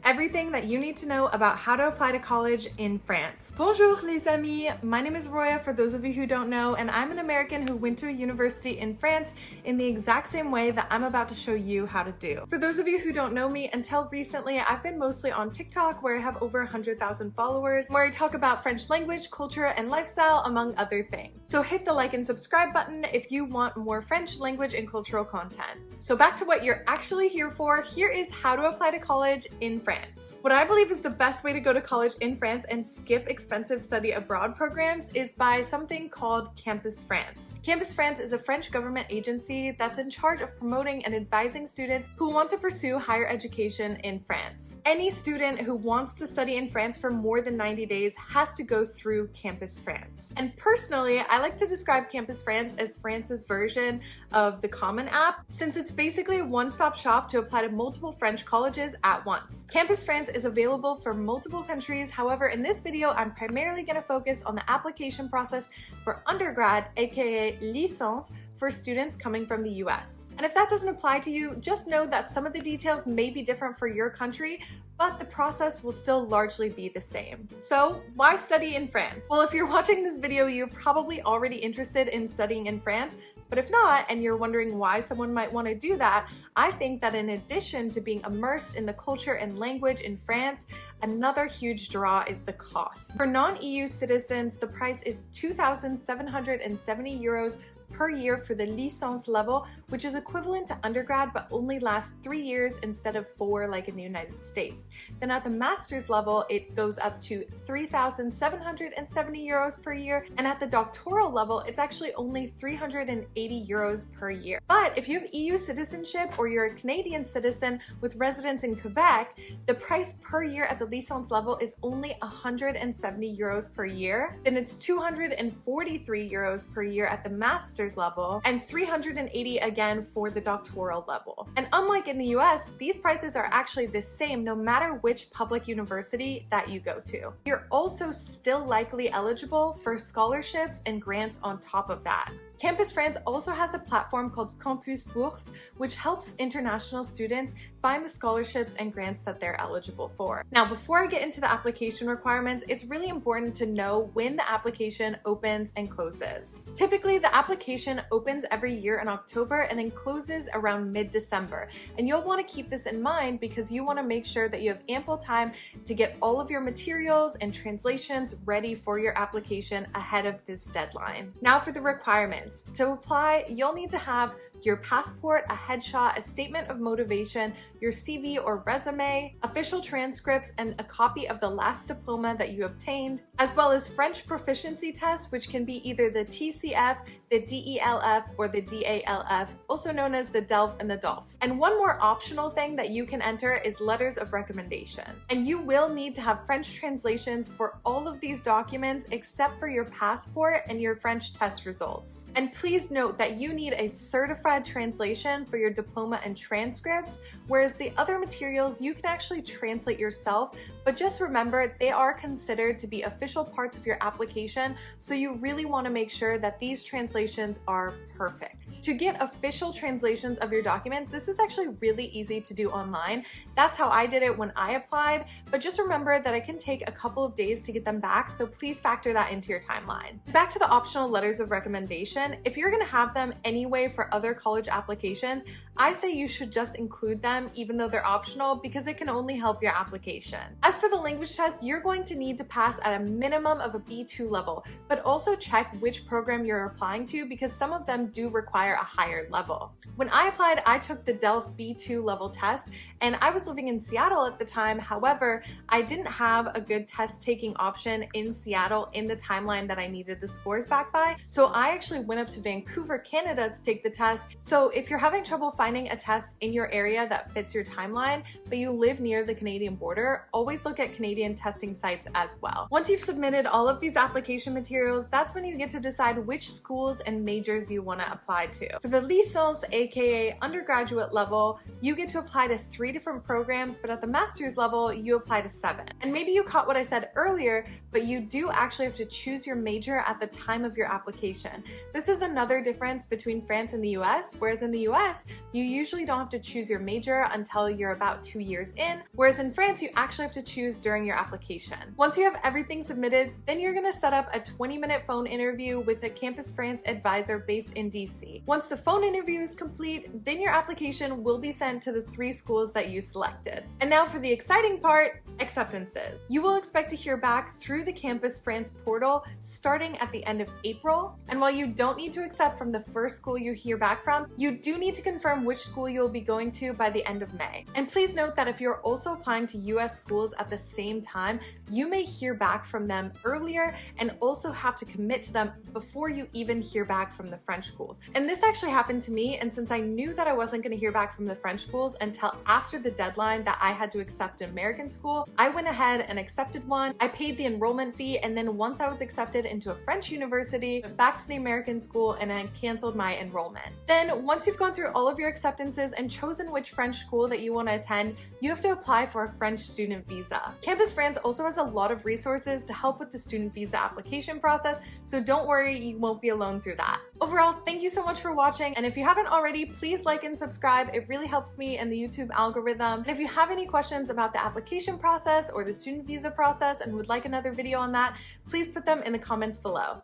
everything that you need to know about how to apply to college in France. Bonjour les amis, my name is Roya for those of you who don't know, and I'm an American who went to a university in France in the exact same way that I'm about to show you how to do. For those of you who don't know me, until recently I've been mostly on TikTok where I have over 100,000 followers, where I talk about French language, culture, and lifestyle among other things. So hit the like and subscribe button if you want more French language and cultural content. So back to what you're actually here for, here is how to apply to college in France. What I believe is the best way to go to college in France and skip expensive study abroad programs is by something called Campus France. Campus France is a French government agency that's in charge of promoting and advising students who want to pursue higher education in France. Any student who wants to study in France for more than 90 days has to go through Campus France. And personally, I like to describe Campus France as France's version of the Common App, since it's basically a one-stop shop to apply to multiple French colleges at once. Campus France is available for multiple countries. However, in this video, I'm primarily going to focus on the application process for undergrad, aka licence, for students coming from the US. And if that doesn't apply to you, just know that some of the details may be different for your country, but the process will still largely be the same. So why study in France? Well, if you're watching this video, you're probably already interested in studying in France, but if not, and you're wondering why someone might want to do that, I think that in addition to being immersed in the culture and language in France, another huge draw is the cost. For non-EU citizens, the price is 2,770 euros per year for the licence level, which is equivalent to undergrad but only lasts 3 years instead of 4 like in the United States. Then at the master's level, it goes up to 3,770 euros per year, and at the doctoral level, it's actually only 380 euros per year. But if you have EU citizenship or you're a Canadian citizen with residence in Quebec, the price per year at the licence level is only 170 euros per year. Then it's 243 euros per year at the master's level and 380 again for the doctoral level. And unlike in the US, these prices are actually the same no matter which public university that you go to. You're also still likely eligible for scholarships and grants on top of that. Campus France also has a platform called Campus Bourse, which helps international students find the scholarships and grants that they're eligible for. Now, before I get into the application requirements, it's really important to know when the application opens and closes. Typically, the application opens every year in October and then closes around mid-December. And you'll want to keep this in mind because you want to make sure that you have ample time to get all of your materials and translations ready for your application ahead of this deadline. Now for the requirements. To apply, you'll need to have your passport, a headshot, a statement of motivation, your CV or resume, official transcripts, and a copy of the last diploma that you obtained, as well as French proficiency tests, which can be either the TCF, the DELF, or the DALF, also known as the DELF and the DOLF. And one more optional thing that you can enter is letters of recommendation. And you will need to have French translations for all of these documents except for your passport and your French test results. And please note that you need a certified translation for your diploma and transcripts, whereas the other materials you can actually translate yourself, but just remember they are considered to be official parts of your application, so you really want to make sure that these translations are perfect. To get official translations of your documents, this is actually really easy to do online. That's how I did it when I applied, but just remember that it can take a couple of days to get them back, so please factor that into your timeline. Back to the optional letters of recommendation. If you're going to have them anyway for other college applications, I say you should just include them even though they're optional because it can only help your application. As for the language test, you're going to need to pass at a minimum of a B2 level, but also check which program you're applying to because some of them do require a higher level. When I applied, I took the DELF B2 level test and I was living in Seattle at the time. However, I didn't have a good test taking option in Seattle in the timeline that I needed the scores back by, so I actually went up to Vancouver, Canada to take the test. So if you're having trouble finding a test in your area that fits your timeline, but you live near the Canadian border, always look at Canadian testing sites as well. Once you've submitted all of these application materials, that's when you get to decide which schools and majors you want to apply apply to. For the licence, aka undergraduate level, you get to apply to 3 different programs, but at the master's level, you apply to 7. And maybe you caught what I said earlier, but you do actually have to choose your major at the time of your application. This is another difference between France and the US, whereas in the US, you usually don't have to choose your major until you're about 2 years in, whereas in France, you actually have to choose during your application. Once you have everything submitted, then you're gonna set up a 20-minute phone interview with a Campus France advisor based in DC. Once the phone interview is complete, then your application will be sent to the 3 schools that you selected. And now for the exciting part, acceptances. You will expect to hear back through the Campus France portal starting at the end of April. And while you don't need to accept from the first school you hear back from, you do need to confirm which school you'll be going to by the end of May. And please note that if you're also applying to US schools at the same time, you may hear back from them earlier and also have to commit to them before you even hear back from the French schools. And this actually happened to me, and since I knew that I wasn't going to hear back from the French schools until after the deadline that I had to accept an American school, I went ahead and accepted one. I paid the enrollment fee, and then once I was accepted into a French university, went back to the American school and I canceled my enrollment. Then once you've gone through all of your acceptances and chosen which French school that you want to attend, you have to apply for a French student visa. Campus France also has a lot of resources to help with the student visa application process, so don't worry, you won't be alone through that. Overall, thank you so much for watching, and if you haven't already, please like and subscribe. It really helps me in the YouTube algorithm. And if you have any questions about the application process or the student visa process and would like another video on that, please put them in the comments below.